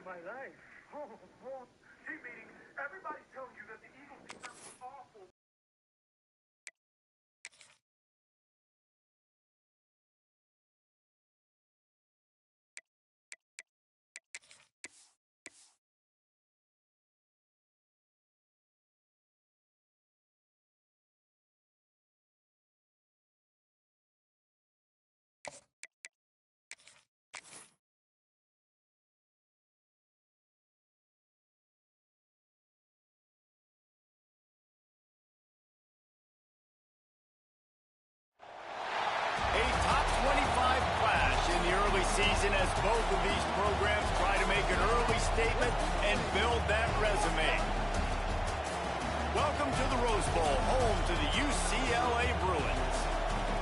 my life. Team meeting. Everybody's telling you that the Eagles defense was awful. A top 25 clash in the early season as both of these programs try to make an early statement and build that resume. Welcome to the Rose Bowl, home to the UCLA Bruins.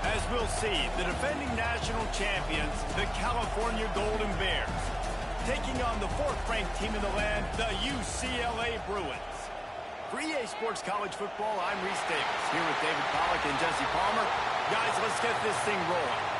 As we'll see, the defending national champions, the California Golden Bears, taking on the fourth-ranked team in the land, the UCLA Bruins. For EA Sports College Football, I'm Reese Davis, here with David Pollack and Jesse Palmer. Guys, let's get this thing rolling.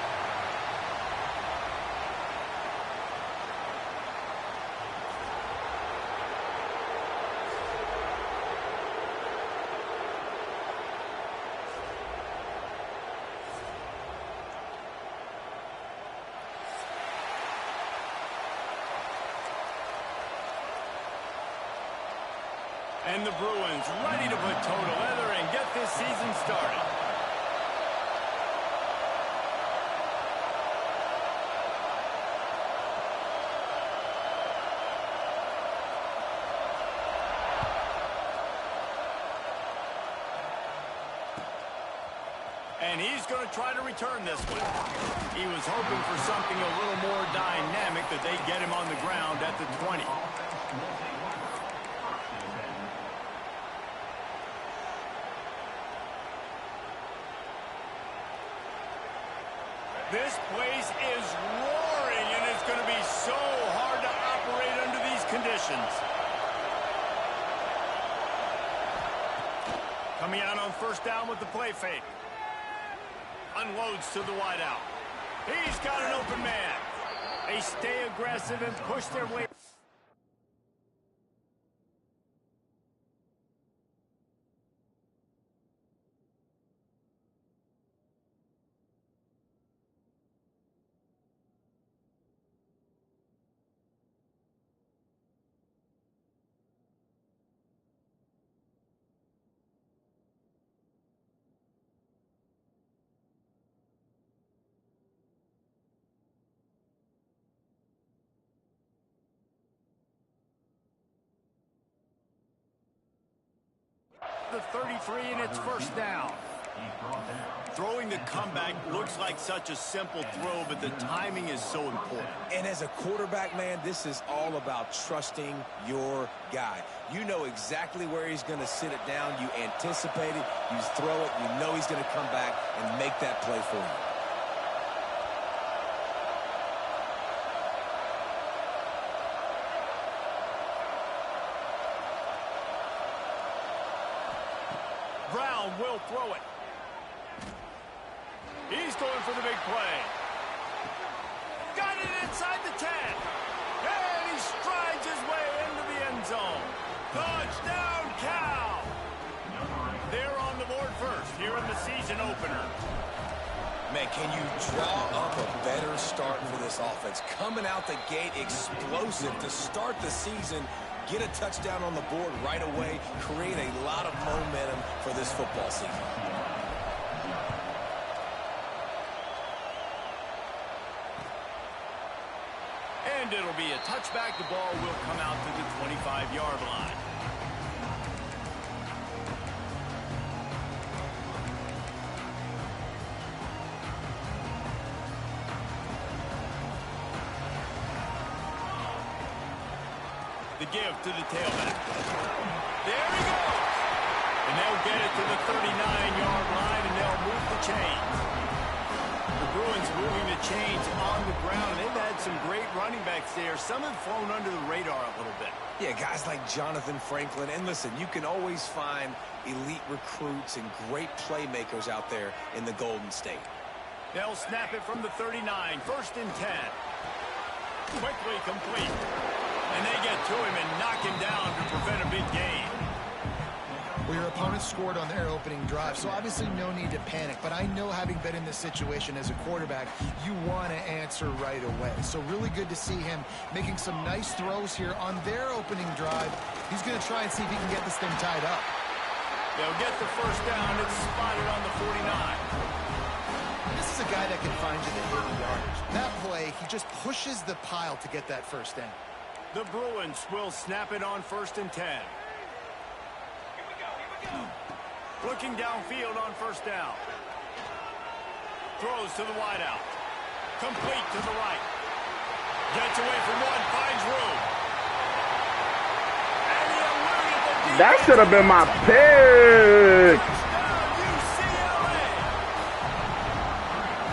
And the Bruins ready to put toe to leather and get this season started. And he's going to try to return this one. He was hoping for something a little more dynamic, that they get him on the ground at the 20. This place is roaring, and it's going to be so hard to operate under these conditions. Coming out on first down with the play fake. Unloads to the wideout. He's got an open man. They stay aggressive and push their way. The 33, and it's first down. Throwing the comeback looks like such a simple throw, but the timing is so important. And as a quarterback, man, this is all about trusting your guy. You know exactly where he's going to sit it down. You anticipate it. You throw it. You know he's going to come back and make that play for you. Brown will throw it. He's going for the big play. Got it inside the 10. And he strides his way into the end zone. Touchdown, Cal. They're on the board first here in the season opener. Man, can you draw up a better start for this offense? Coming out the gate explosive to start the season. Get a touchdown on the board right away. Create a lot of momentum for this football season. And it'll be a touchback. The ball will come out to the 25-yard line. The give to the tailback. There he goes. And they'll get it to the 39-yard line, and they'll move the chains. The Bruins moving the chains on the ground. They've had some great running backs there. Some have flown under the radar a little bit. Yeah, guys like Jonathan Franklin. And listen, you can always find elite recruits and great playmakers out there in the Golden State. They'll snap it from the 39. First and 10. Quickly complete. And they to him and knock him down to prevent a big gain. Well, your opponent scored on their opening drive, so obviously no need to panic. But I know, having been in this situation as a quarterback, you want to answer right away. So really good to see him making some nice throws here on their opening drive. He's going to try and see if he can get this thing tied up. They'll get the first down. It's spotted on the 49. This is a guy that can find you the hidden yardage. That play, he just pushes the pile to get that first down. The Bruins will snap it on 1st and 10. Looking downfield on first down. Throws to the wideout. Complete to the right. Gets away from one, finds room. And he eluded the defense. That should have been my pick. UCLA.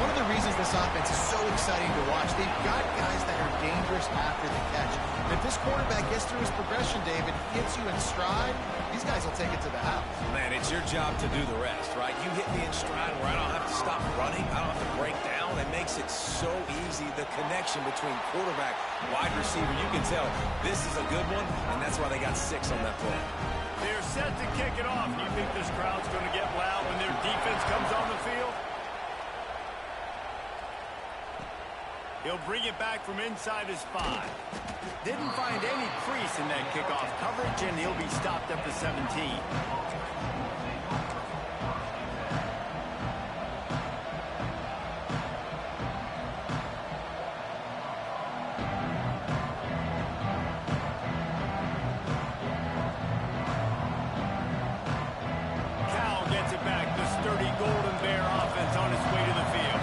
One of the reasons this offense is so exciting to watch, they've got guys that are dangerous after the catch. And if this quarterback gets through his progression, David, hits you in stride, these guys will take it to the house. Man, it's your job to do the rest, right? You hit me in stride where I don't have to stop running. I don't have to break down. It makes it so easy, the connection between quarterback, wide receiver. You can tell this is a good one, and that's why they got 6 on that play. They're set to kick it off. Do you think this crowd's going to get loud when their defense comes on the field? He'll bring it back from inside his 5. Didn't find any crease in that kickoff coverage, and he'll be stopped at the 17. Cal gets it back. The sturdy Golden Bear offense on its way to the field.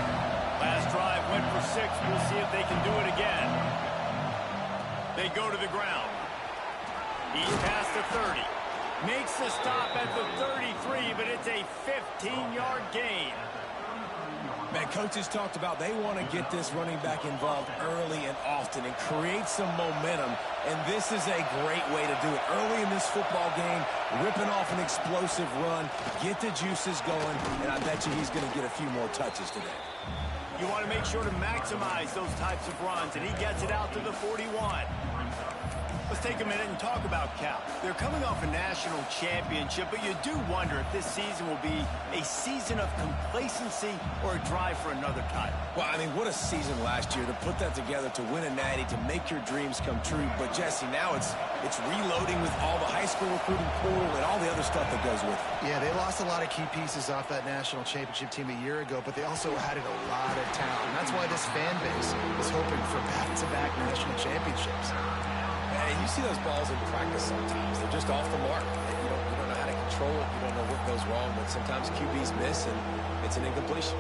Last drive went for 6. We'll see if they can do it again. They go to the ground. He's past the 30. Makes the stop at the 33, but it's a 15-yard gain. Man, coaches talked about they want to get this running back involved early and often and create some momentum, and this is a great way to do it. Early in this football game, ripping off an explosive run, get the juices going, and I bet you he's going to get a few more touches today. You want to make sure to maximize those types of runs, and he gets it out to the 41. Let's take a minute and talk about Cal. They're coming off a national championship, but you do wonder if this season will be a season of complacency or a drive for another title. Well, I mean, what a season last year to put that together, to win a natty, to make your dreams come true. But, Jesse, now it's reloading with all the high school recruiting pool and all the other stuff that goes with it. Yeah, they lost a lot of key pieces off that national championship team a year ago, but they also added a lot of talent. And that's why this fan base is hoping for back-to-back national championships. And you see those balls in practice sometimes. They're just off the mark. You don't know how to control it. You don't know what goes wrong, but sometimes QBs miss, and it's an incompletion.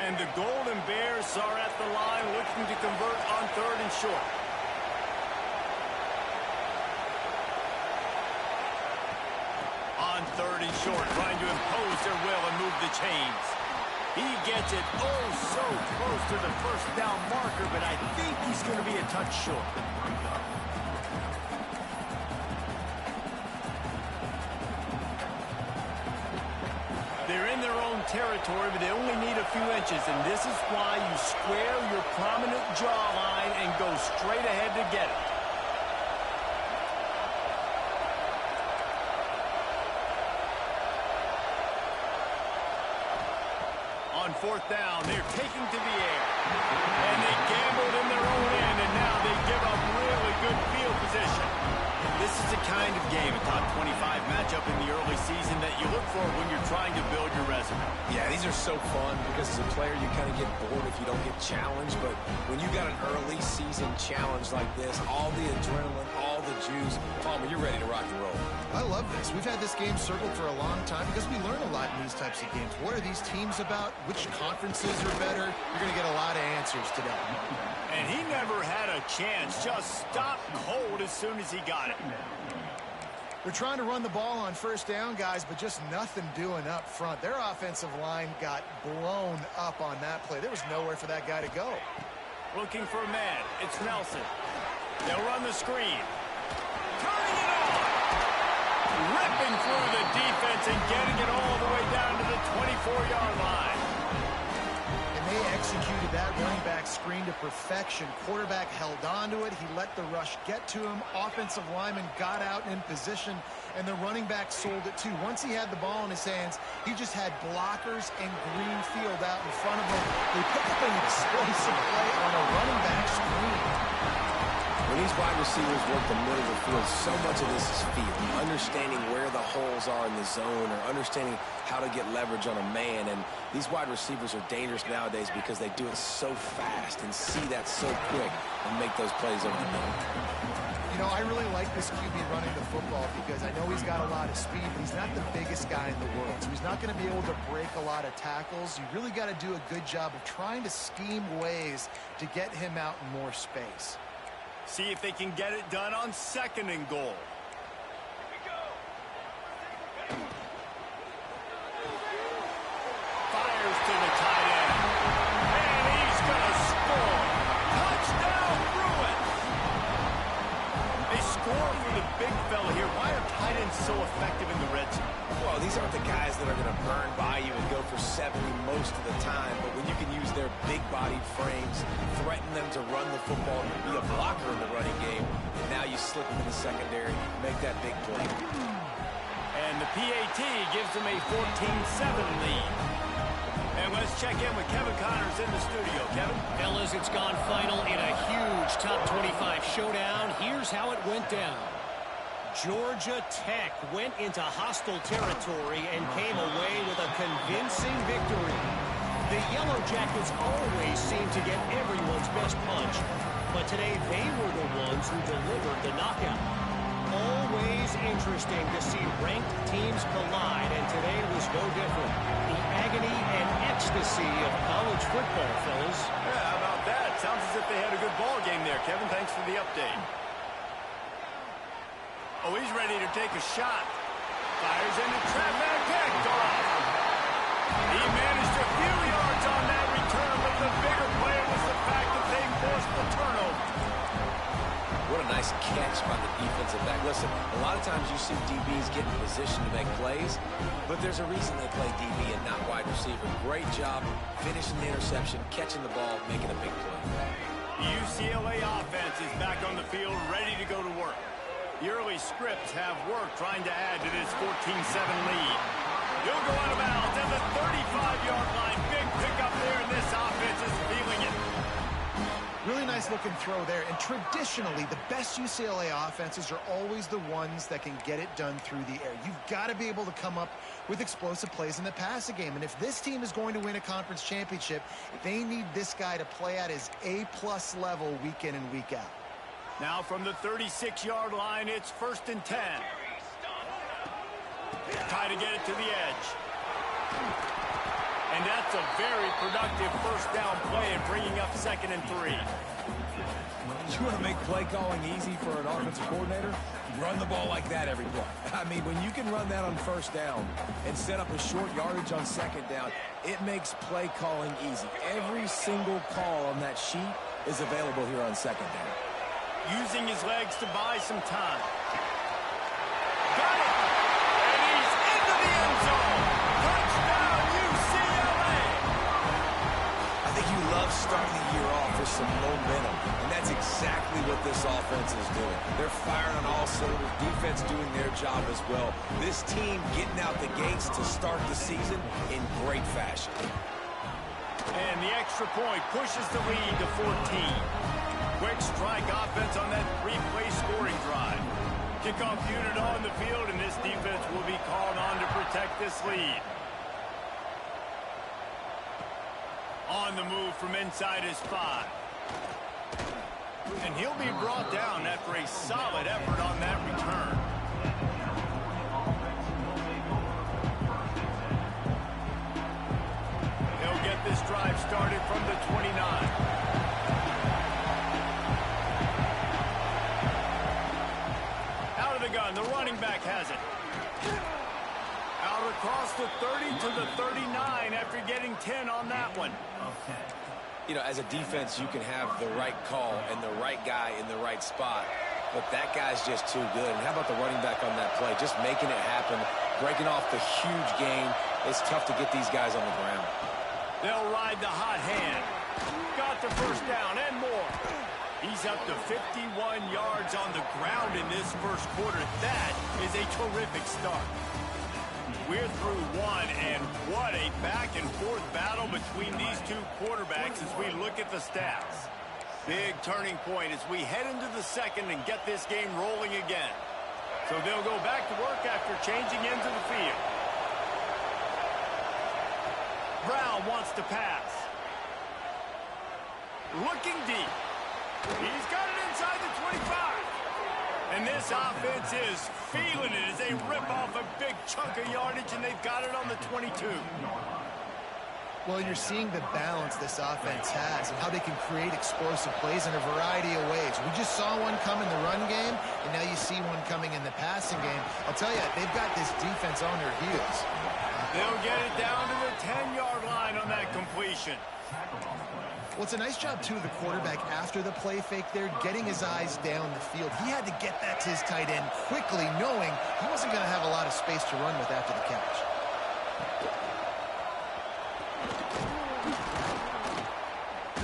And the Golden Bears are at the line looking to convert on 3rd and short. On 3rd and short, trying to impose their will and move the chains. He gets it oh so close to the first down marker, but I think he's going to be a touch short. They're in their own territory, but they only need a few inches, and this is why you square your prominent jawline and go straight ahead to get it. On 4th down, they're taking to the air. And they gambled in their own end, and now they give up really good field position. This is the kind of game, a top 25 matchup in the early season, that you look for when you're trying to build your resume. Yeah, these are so fun because as a player, you kind of get bored if you don't get challenged. But when you got an early season challenge like this, all the adrenaline, all the juice, Palmer, you're ready to rock and roll. I love this. We've had this game circled for a long time because we learn a lot in these types of games. What are these teams about? Which conferences are better? You're going to get a lot of answers today. And he never had a chance. Just stopped cold as soon as he got it. We're trying to run the ball on 1st down, guys, but just nothing doing up front. Their offensive line got blown up on that play. There was nowhere for that guy to go. Looking for a man. It's Nelson. They'll run the screen. Turning it on. Ripping through the defense and getting it all the way down to the 24-yard line. screen to perfection. Quarterback held on to it. He let the rush get to him. Offensive lineman got out in position, and the running back sold it too. Once he had the ball in his hands, he just had blockers and green field out in front of him. They picked up an explosive play on a running back screen. When these wide receivers work the middle of the field, so much of this is feel. Understanding where the holes are in the zone or understanding how to get leverage on a man. And these wide receivers are dangerous nowadays because they do it so fast and see that so quick and make those plays over the middle. You know, I really like this QB running the football because I know he's got a lot of speed, but he's not the biggest guy in the world. So he's not going to be able to break a lot of tackles. You really got to do a good job of trying to scheme ways to get him out in more space. See if they can get it done on 2nd and goal. Fires to the tight end. And he's going to score. Touchdown, Bruins. They score for the big fella here. Why are tight ends so effective in the red zone? Well, these aren't the guys that are going to burn by you and go for 70 most of the time, but when you can use their big-bodied frames, threaten them to run the football, be a blocker in the running game, now you slip them in the secondary, make that big play. And the PAT gives them a 14-7 lead. And let's check in with Kevin Connors in the studio. Kevin? Fellas, it's gone final in a huge top 25 showdown. Here's how it went down. Georgia Tech went into hostile territory and came away with a convincing victory. The Yellow Jackets always seem to get everyone's best punch, but today they were the ones who delivered the knockout. Always interesting to see ranked teams collide, and today was no different. The agony and ecstasy of college football, fellas. Yeah, how about that? Sounds as if they had a good ball game there, Kevin. Thanks for the update. Oh, he's ready to take a shot. Fires into traffic, picked off. He managed a few yards on that return, but the bigger play was the fact that they forced the turnover. What a nice catch by the defensive back. Listen, a lot of times you see DBs get in position to make plays, but there's a reason they play DB and not wide receiver. Great job finishing the interception, catching the ball, making a big play. UCLA offense is back on the field, ready to go to work. The early scripts have worked trying to add to this 14-7 lead. He'll go out of bounds at the 35-yard line. Big pickup there, and this offense is feeling it. Really nice looking throw there. And traditionally, the best UCLA offenses are always the ones that can get it done through the air. You've got to be able to come up with explosive plays in the passing game. And if this team is going to win a conference championship, they need this guy to play at his A-plus level week in and week out. Now from the 36-yard line, it's 1st and 10. Try to get it to the edge. And that's a very productive first down play and bringing up 2nd and 3. You want to make play calling easy for an offensive coordinator? Run the ball like that every play. I mean, when you can run that on 1st down and set up a short yardage on 2nd down, it makes play calling easy. Every single call on that sheet is available here on 2nd down. Using his legs to buy some time. Got it! And he's into the end zone! Touchdown, UCLA! I think you love starting the year off with some momentum, and that's exactly what this offense is doing. They're firing on all cylinders, defense doing their job as well. This team getting out the gates to start the season in great fashion. And the extra point pushes the lead to 14. Quick strike offense on that 3-play scoring drive. Kickoff unit on the field, and this defense will be called on to protect this lead. On the move from inside his 5. And he'll be brought down after a solid effort on that return. He'll get this drive started from the 29. Gun. The running back has it. Out across the 30 to the 39 after getting 10 on that one. Okay. You know, as a defense, you can have the right call and the right guy in the right spot, but that guy's just too good. And how about the running back on that play? Just making it happen, breaking off the huge gain. It's tough to get these guys on the ground. They'll ride the hot hand. Got the first down and more. He's up to 51 yards on the ground in this first quarter. That is a terrific start. We're through one, and what a back-and-forth battle between these two quarterbacks as we look at the stats. Big turning point as we head into the second and get this game rolling again. So they'll go back to work after changing into the field. Brown wants to pass. Looking deep. He's got it inside the 25. And this offense is feeling it as they rip off a big chunk of yardage, and they've got it on the 22. Well, you're seeing the balance this offense has and how they can create explosive plays in a variety of ways. We just saw one come in the run game, and now you see one coming in the passing game. I'll tell you, they've got this defense on their heels. They'll get it down to the 10-yard line on that completion. Well, it's a nice job, too, of the quarterback after the play fake there, getting his eyes down the field. He had to get that to his tight end quickly, knowing he wasn't going to have a lot of space to run with after the catch.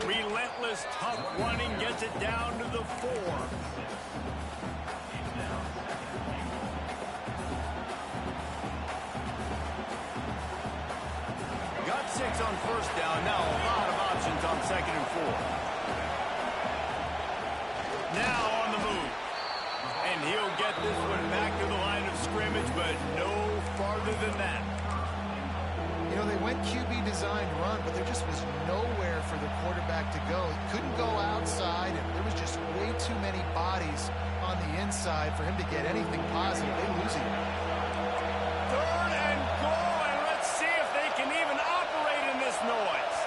Relentless, tough running gets it down to the 4. Got 6 on first down. Now a lot of options on second and 4. Now on the move. And he'll get this one back to the line of scrimmage, but no farther than that. You know, they went QB designed run, but there just was nowhere for the quarterback to go. He couldn't go outside, and there was just way too many bodies on the inside for him to get anything positive. They lose it. Third and goal, and let's see if they can even operate in this noise.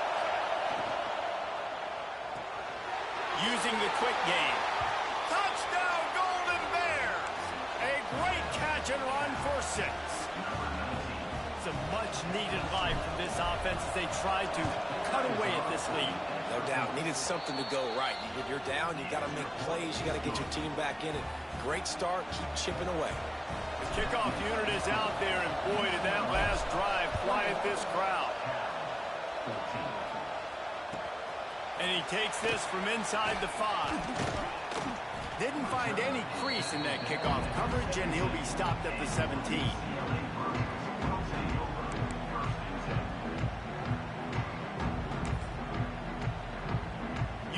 Using the quick game. Touchdown, Golden Bears! A great catch and run for 6. A much-needed life from this offense as they tried to cut away at this lead. No doubt. Needed something to go right. When you're down, you got to make plays. You got to get your team back in it. Great start. Keep chipping away. The kickoff unit is out there, and boy, did that last drive quiet this crowd. And he takes this from inside the 5. Didn't find any crease in that kickoff coverage, and he'll be stopped at the 17.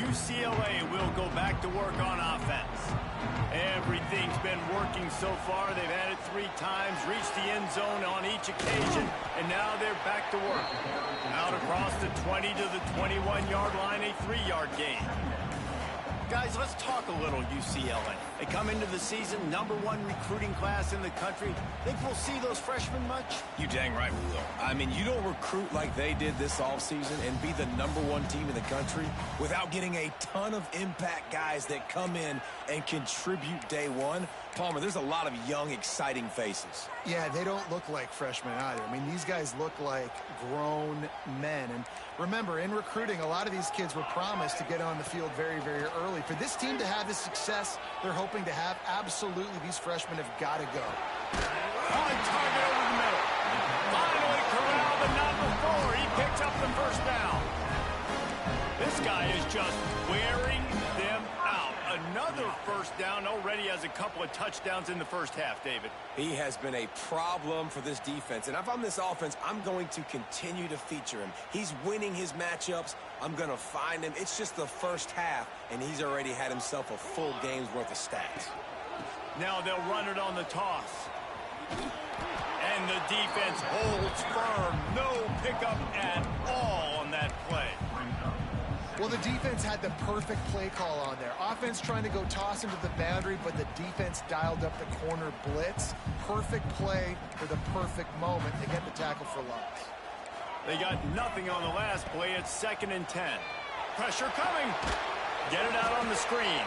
UCLA will go back to work on offense. Everything's been working so far. They've had it 3 times, reached the end zone on each occasion, and now they're back to work. Out across the 20 to the 21-yard line, a 3-yard gain. Guys, let's talk a little UCLA. They come into the season, #1 recruiting class in the country. Think we'll see those freshmen much? You dang right we will. I mean, you don't recruit like they did this offseason and be the #1 team in the country without getting a ton of impact guys that come in and contribute day one. Palmer, there's a lot of young, exciting faces. Yeah, they don't look like freshmen either. I mean, these guys look like grown men. And remember, in recruiting, a lot of these kids were promised to get on the field very, very early. For this team to have the success they're hoping to have, absolutely, these freshmen have got to go. On target over the middle. Finally corralled, but not before. He picks up the first down. This guy is just wearing them out. Another first down, already has a couple of touchdowns in the first half, David. He has been a problem for this defense. And if I'm this offense, I'm going to continue to feature him. He's winning his matchups. I'm going to find him. It's just the first half, and he's already had himself a full game's worth of stats. Now they'll run it on the toss. And the defense holds firm. No pickup at all on that play. Well, the defense had the perfect play call on there. Offense trying to go toss into the boundary, but the defense dialed up the corner blitz. Perfect play for the perfect moment. They get the tackle for loss. They got nothing on the last play. It's 2nd and 10. Pressure coming. Get it out on the screen.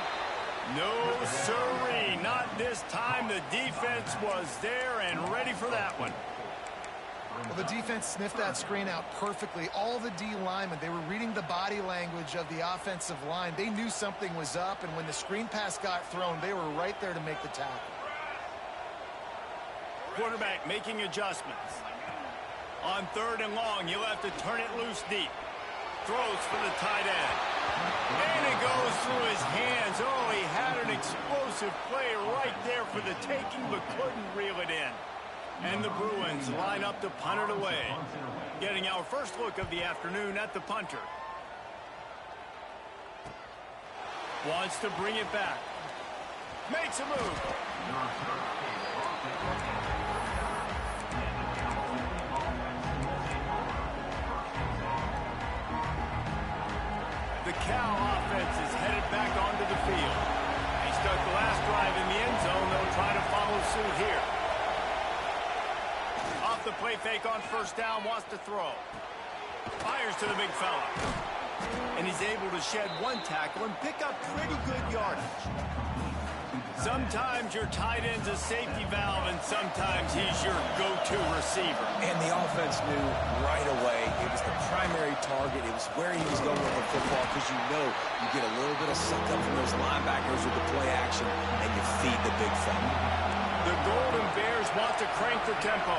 No siree. Not this time. The defense was there and ready for that one. Well, the defense sniffed that screen out perfectly. All the D linemen, they were reading the body language of the offensive line. They knew something was up, and when the screen pass got thrown, they were right there to make the tackle. Quarterback making adjustments. On 3rd and long, you'll have to turn it loose deep. Throws for the tight end. And it goes through his hands. Oh, he had an explosive play right there for the taking, but couldn't reel it in. And the Bruins line up to punt it away. Getting our first look of the afternoon at the punter. Wants to bring it back. Makes a move. The Cal offense is headed back onto the field. They stuck the last drive in the end zone. They'll try to follow suit here. Off the play fake on first down, wants to throw. Fires to the big fella. And he's able to shed one tackle and pick up pretty good yardage. Sometimes your tight end's a safety valve, and sometimes he's your go-to receiver. And the offense knew right away it was the primary target. It was where he was going with the football, because you know you get a little bit of suck up from those linebackers with the play action, and you feed the big fella. The Golden Bears want to crank the tempo.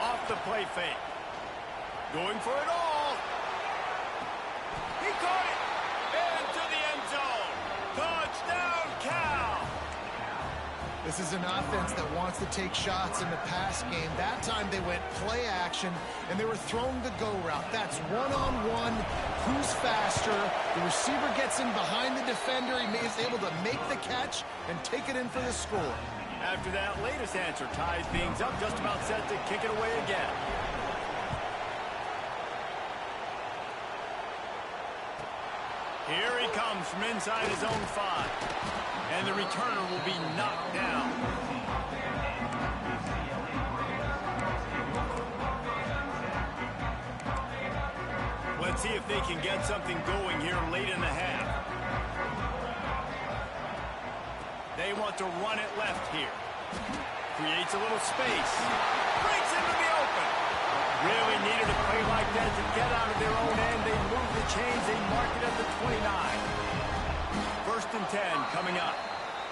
Off the play fake. Going for it all. He caught it. Into the end zone. Touchdown, Cal. This is an offense that wants to take shots in the pass game. That time they went play action, and they were throwing the go route. That's one-on-one. Who's faster? The receiver gets in behind the defender. He is able to make the catch and take it in for the score. After that latest answer ties things up, just about set to kick it away again. Here he comes from inside his own 5. And the returner will be knocked down. Let's see if they can get something going here late in the half. They want to run it left here. Creates a little space. Breaks into the open. Really needed a play like that to get out of their own end. They move the chains. They mark it at the 29. 1st and 10 coming up.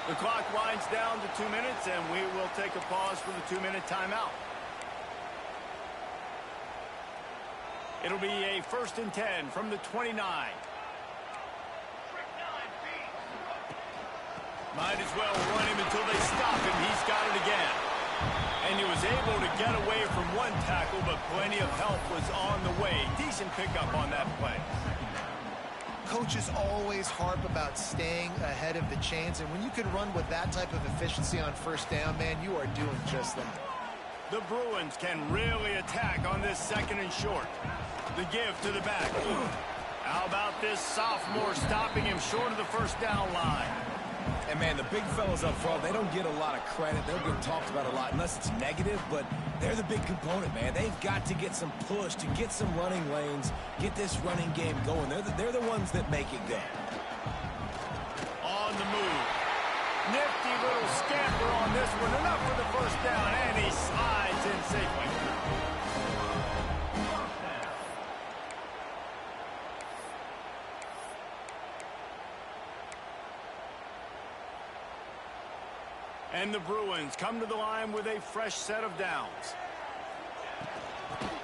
The clock winds down to 2 minutes, and we will take a pause for the 2-minute timeout. It'll be a 1st and 10 from the 29. Might as well run him until they stop him. He's got it again. And he was able to get away from one tackle, but plenty of help was on the way. Decent pickup on that play. Coaches always harp about staying ahead of the chains, and when you can run with that type of efficiency on first down, man, you are doing just that. The Bruins can really attack on this 2nd and short. The give to the back. How about this sophomore stopping him short of the first down line? And, man, the big fellas up front, they don't get a lot of credit. They'll get talked about a lot unless it's negative, but they're the big component, man. They've got to get some push, to get some running lanes, get this running game going. They're the ones that make it go. On the move. Nifty little scamper on this one. Enough for the first down, and he slides in safely. And the Bruins come to the line with a fresh set of downs.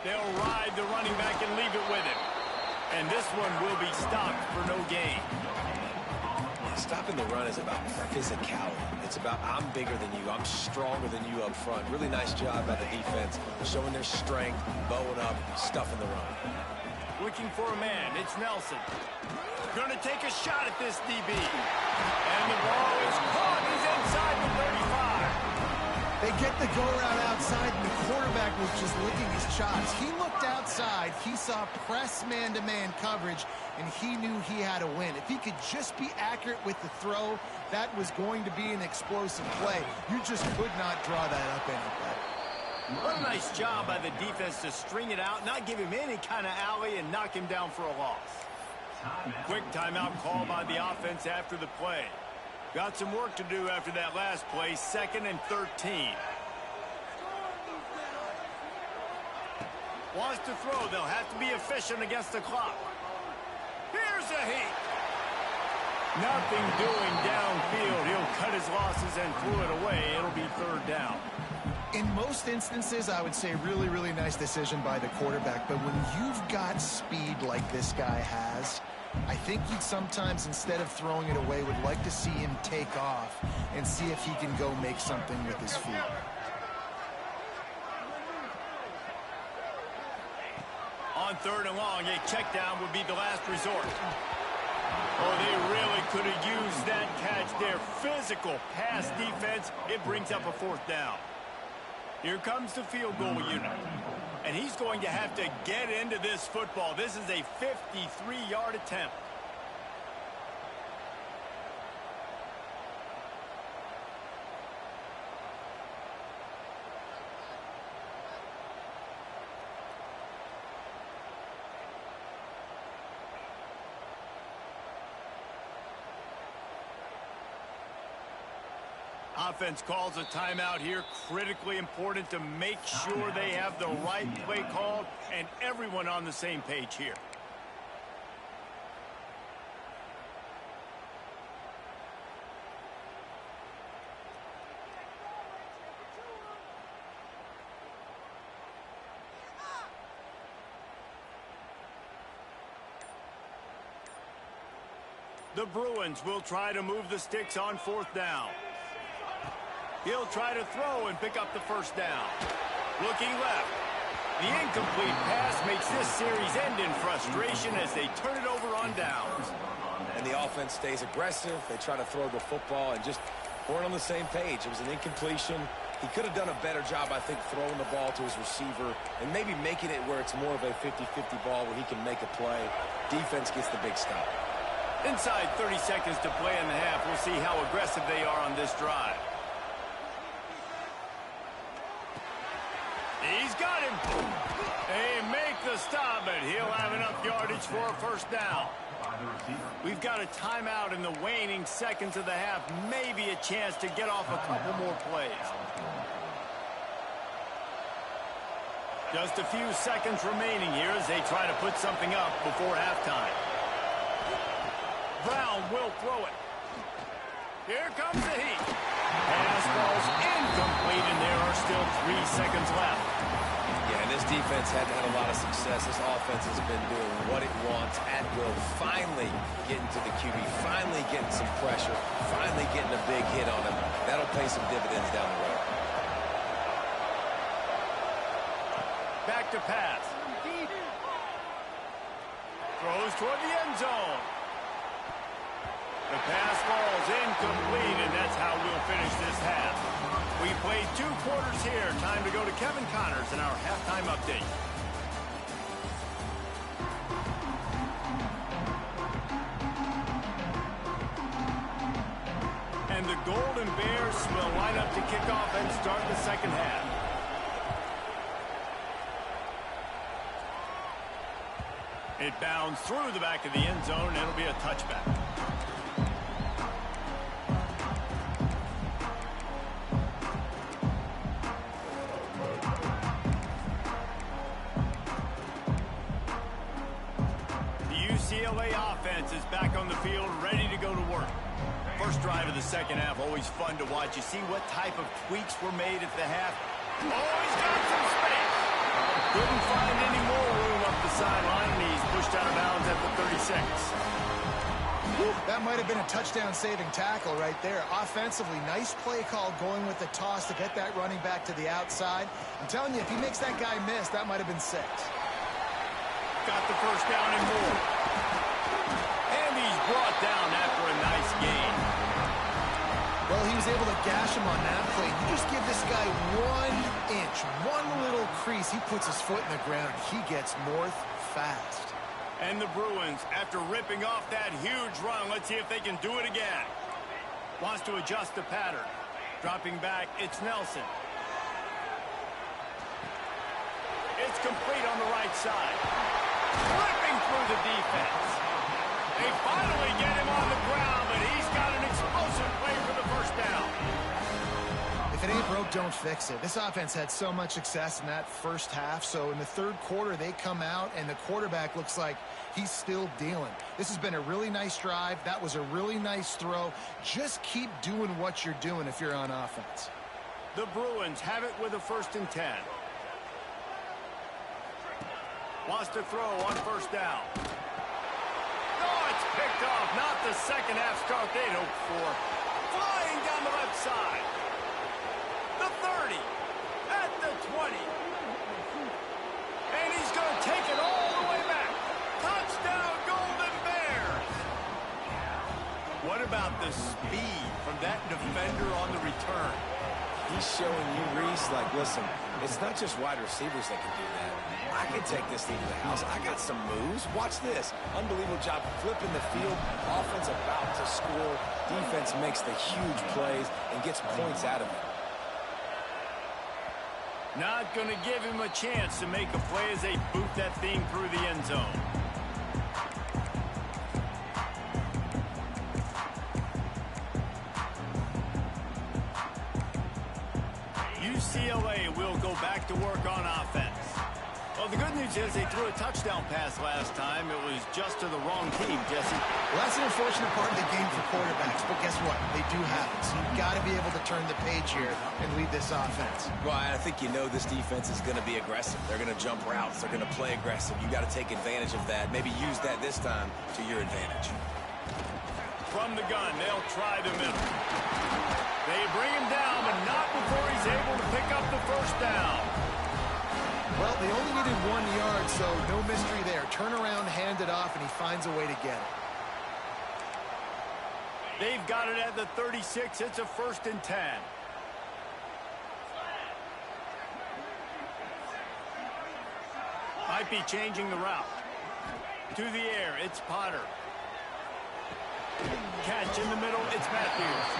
They'll ride the running back and leave it with him. And this one will be stopped for no gain. Stopping the run is about physicality. It's about I'm bigger than you. I'm stronger than you up front. Really nice job by the defense, showing their strength, bowing up, stuffing the run. Looking for a man. It's Nelson. Going to take a shot at this DB. And the ball is caught. He's inside the 35. They get the go route outside, and the quarterback was just licking his chops. He looked outside. He saw press man-to-man coverage, and he knew he had to win. If he could just be accurate with the throw, that was going to be an explosive play. You just could not draw that up any better. What a nice job by the defense to string it out, not give him any kind of alley, and knock him down for a loss. Quick timeout call by the offense after the play. Got some work to do after that last play, 2nd and 13. Wants to throw. They'll have to be efficient against the clock. Here's a heat. Nothing doing downfield. He'll cut his losses and threw it away. It'll be 3rd down. In most instances, I would say really, really nice decision by the quarterback. But when you've got speed like this guy has, I think you'd sometimes, instead of throwing it away, would like to see him take off and see if he can go make something with his feet. On 3rd and long, a check down would be the last resort. Oh, they really could have used that catch there. Physical pass defense. It brings up a 4th down. Here comes the field goal unit. And he's going to have to get into this football. This is a 53-yard attempt. Offense calls a timeout here. Critically important to make sure they have the right play called and everyone on the same page here. The Bruins will try to move the sticks on 4th down. He'll try to throw and pick up the 1st down. Looking left. The incomplete pass makes this series end in frustration as they turn it over on downs. And the offense stays aggressive. They try to throw the football and just weren't on the same page. It was an incompletion. He could have done a better job, I think, throwing the ball to his receiver and maybe making it where it's more of a 50-50 ball where he can make a play. Defense gets the big stop. Inside 30 seconds to play in the half. We'll see how aggressive they are on this drive. He's got him. They make the stop, but he'll have enough yardage for a 1st down. We've got a timeout in the waning seconds of the half. Maybe a chance to get off a couple more plays. Just a few seconds remaining here as they try to put something up before halftime. Brown will throw it. Here comes the heat. Pass ball's incomplete, and there are still 3 seconds left. Yeah, and this defense hadn't had a lot of success. This offense has been doing what it wants at will. Finally getting to the QB, finally getting some pressure, finally getting a big hit on him. That'll pay some dividends down the road. Back to pass. Throws toward the end zone. The pass ball's incomplete, and that's how we'll finish this half. We played 2 quarters here. Time to go to Kevin Connors in our halftime update. And the Golden Bears will line up to kick off and start the 2nd half. It bounds through the back of the end zone, and it'll be a touchback. UCLA offense is back on the field, ready to go to work. First drive of the 2nd half, always fun to watch. You see what type of tweaks were made at the half. Oh, he's got some space. Couldn't find any more room up the sideline, and he's pushed out of bounds at the 36. That might have been a touchdown-saving tackle right there. Offensively, nice play call going with the toss to get that running back to the outside. I'm telling you, if he makes that guy miss, that might have been 6. Got the 1st down and more. And he's brought down after a nice gain. Well, he was able to gash him on that play. You just give this guy 1 inch, one little crease, he puts his foot in the ground, he gets north fast. And the Bruins, after ripping off that huge run, let's see if they can do it again. Wants to adjust the pattern. Dropping back, it's Nelson. It's complete on the right side. Ripping through the defense. They finally get him on the ground, but he's got an explosive play for the 1st down. If it ain't broke, don't fix it. This offense had so much success in that 1st half, so in the 3rd quarter, they come out, and the quarterback looks like he's still dealing. This has been a really nice drive. That was a really nice throw. Just keep doing what you're doing if you're on offense. The Bruins have it with a 1st and 10. Wants to throw on 1st down. Oh, it's picked off. Not the second half start they'd hoped for. Flying down the left side. The 30. At the 20. And he's going to take it all the way back. Touchdown, Golden Bears. What about the speed from that defender on the return? He's showing you, Reese, like, listen, it's not just wide receivers that can do that. I can take this thing to the house. I got some moves. Watch this. Unbelievable job flipping the field. Offense about to score. Defense makes the huge plays and gets points out of it. Not going to give him a chance to make a play as they boot that thing through the end zone. UCLA will go back to work on offense. Well, the good news is they threw a touchdown pass last time. It was just to the wrong team, Jesse. Well, that's an unfortunate part of the game for quarterbacks, but guess what? They do have it, so you've got to be able to turn the page here and lead this offense. Well, I think you know this defense is going to be aggressive. They're going to jump routes. They're going to play aggressive. You got to take advantage of that. Maybe use that this time to your advantage. From the gun, they'll try the middle. They bring him down, but not before he's able to pick up the 1st down. Well, they only needed 1 yard, so no mystery there. Turn around, hand it off, and he finds a way to get it. They've got it at the 36. It's a 1st and 10. Might be changing the route. To the air, it's Potter. Catch in the middle, it's Matthews.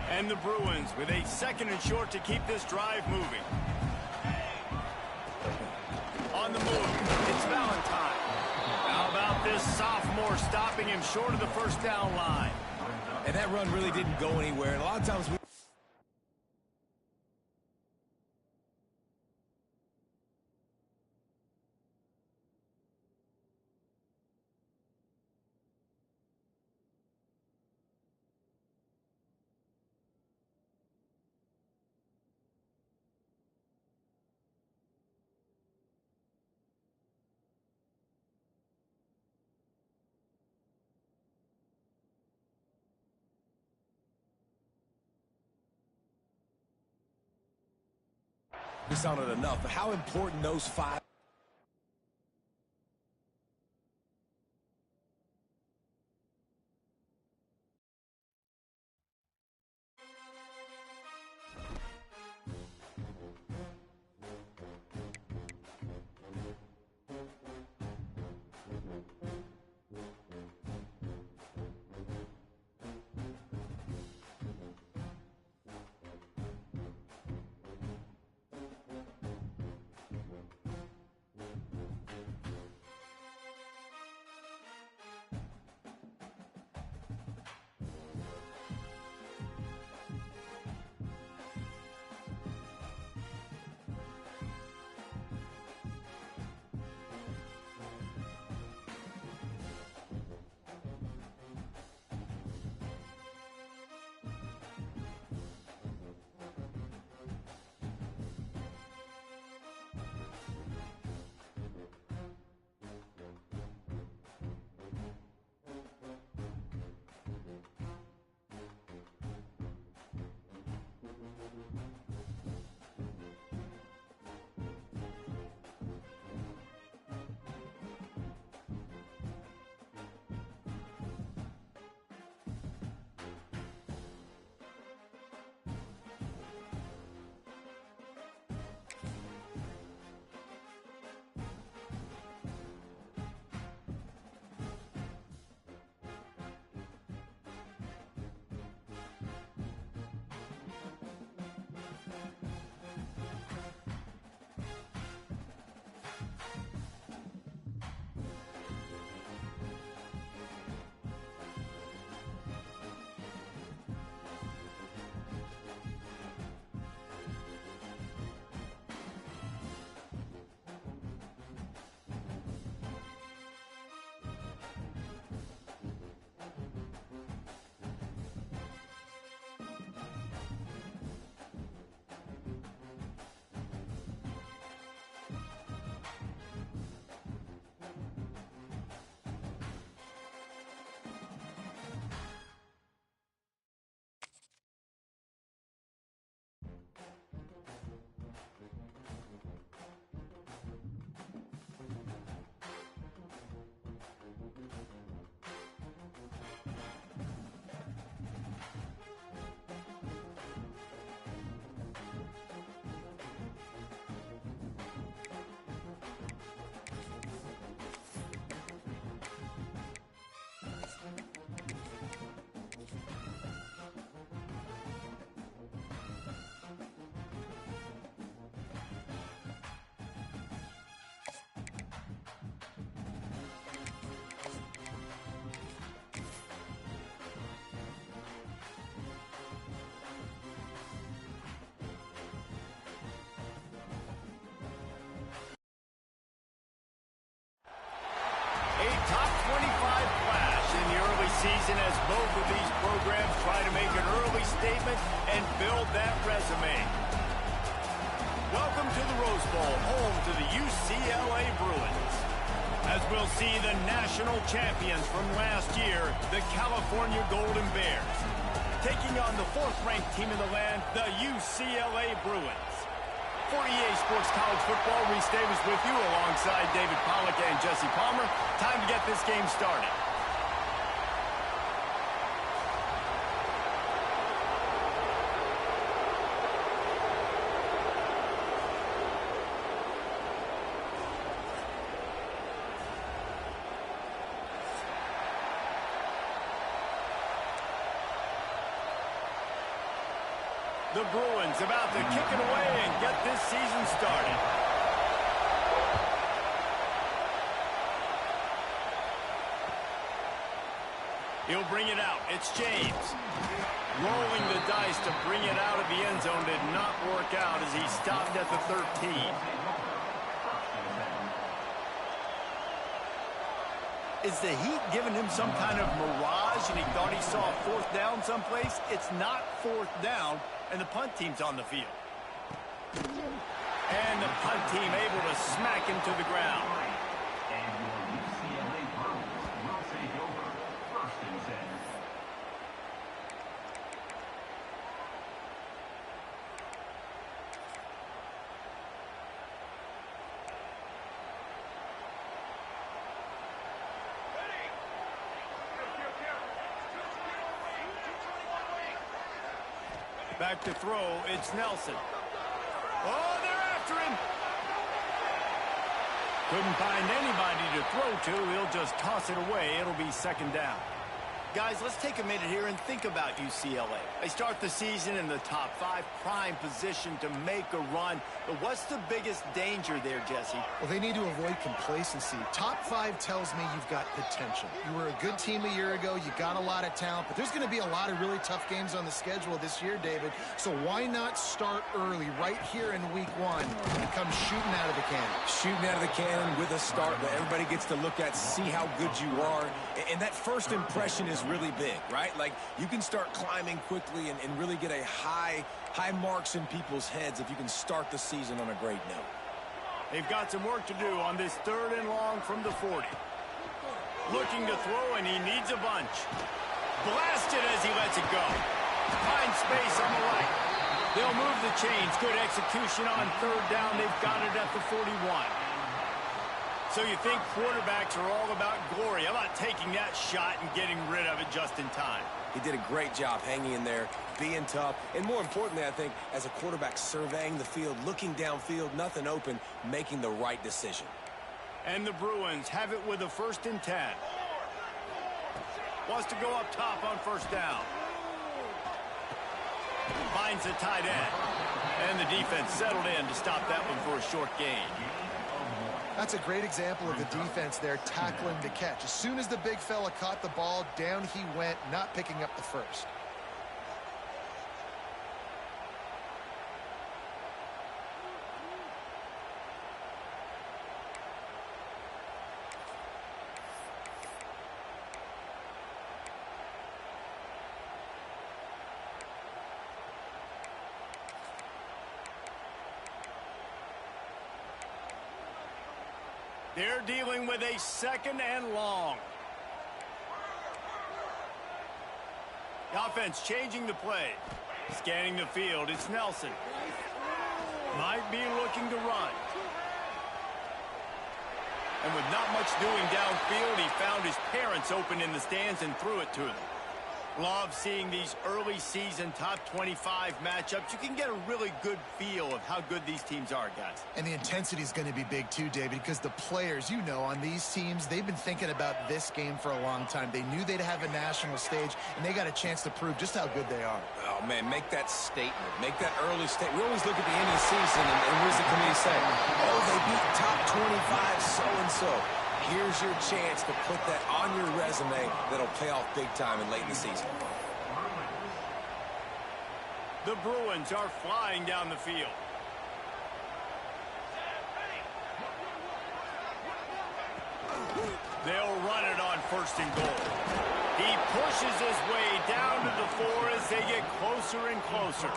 And the Bruins with a 2nd and short to keep this drive moving. On the move, it's Valentine. How about this sophomore stopping him short of the 1st down line? And that run really didn't go anywhere. And a lot of times we sounded enough, but how important those 5... season as both of these programs try to make an early statement and build that resume. Welcome to the Rose Bowl, home to the UCLA Bruins. As we'll see the national champions from last year, the California Golden Bears, taking on the fourth-ranked team in the land, the UCLA Bruins. For EA Sports College Football, Reese Davis with you alongside David Pollack and Jesse Palmer. Time to get this game started. The Bruins about to kick it away and get this season started. He'll bring it out. It's James. Rolling the dice to bring it out of the end zone did not work out as he stopped at the 13. Is the Heat giving him some kind of mirage and he thought he saw a fourth down someplace? It's not fourth down, and the punt team's on the field. And the punt team able to smack him to the ground. Back to throw, it's Nelson. Oh, they're after him. Couldn't find anybody to throw to. He'll just toss it away. It'll be second down. Guys, let's take a minute here and think about UCLA. They start the season in the top 5, prime position to make a run. But what's the biggest danger there, Jesse? Well, they need to avoid complacency. Top 5 tells me you've got potential. You were a good team a year ago. You got a lot of talent. But there's going to be a lot of really tough games on the schedule this year, David. So why not start early right here in week 1 and come shooting out of the cannon? Shooting out of the cannon with a start that everybody gets to look at, see how good you are. And that first impression is really big, right? Like, you can start climbing quickly and really get a high marks in people's heads if you can start the season on a great note. They've got some work to do on this 3rd and long from the 40. Looking to throw, and he needs a bunch. Blasted as he lets it go. Finds space on the right. They'll move the chains. Good execution on 3rd down. They've got it at the 41. So you think quarterbacks are all about glory. How about taking that shot and getting rid of it just in time? He did a great job hanging in there, being tough, and more importantly, I think, as a quarterback surveying the field, looking downfield, nothing open, making the right decision. And the Bruins have it with a 1st and 10. Wants to go up top on 1st down. Finds the tight end. And the defense settled in to stop that one for a short gain. That's a great example of the defense there tackling the catch. As soon as the big fella caught the ball, down he went, not picking up the first. They're dealing with a 2nd and long. The offense changing the play. Scanning the field, it's Nelson. Might be looking to run. And with not much doing downfield, he found his parents open in the stands and threw it to them. Love seeing these early season top 25 matchups. You can get a really good feel of how good these teams are, guys. And the intensity is going to be big too, David, because the players, you know, on these teams, they've been thinking about this game for a long time. They knew they'd have a national stage, and they got a chance to prove just how good they are. Oh, man, make that statement. Make that early statement. We always look at the end of the season, and what does the committee say? Oh, they beat top 25 so-and-so. Here's your chance to put that on your resume that'll pay off big time and late in the season. The Bruins are flying down the field. They'll run it on 1st and goal. He pushes his way down to the floor as they get closer and closer.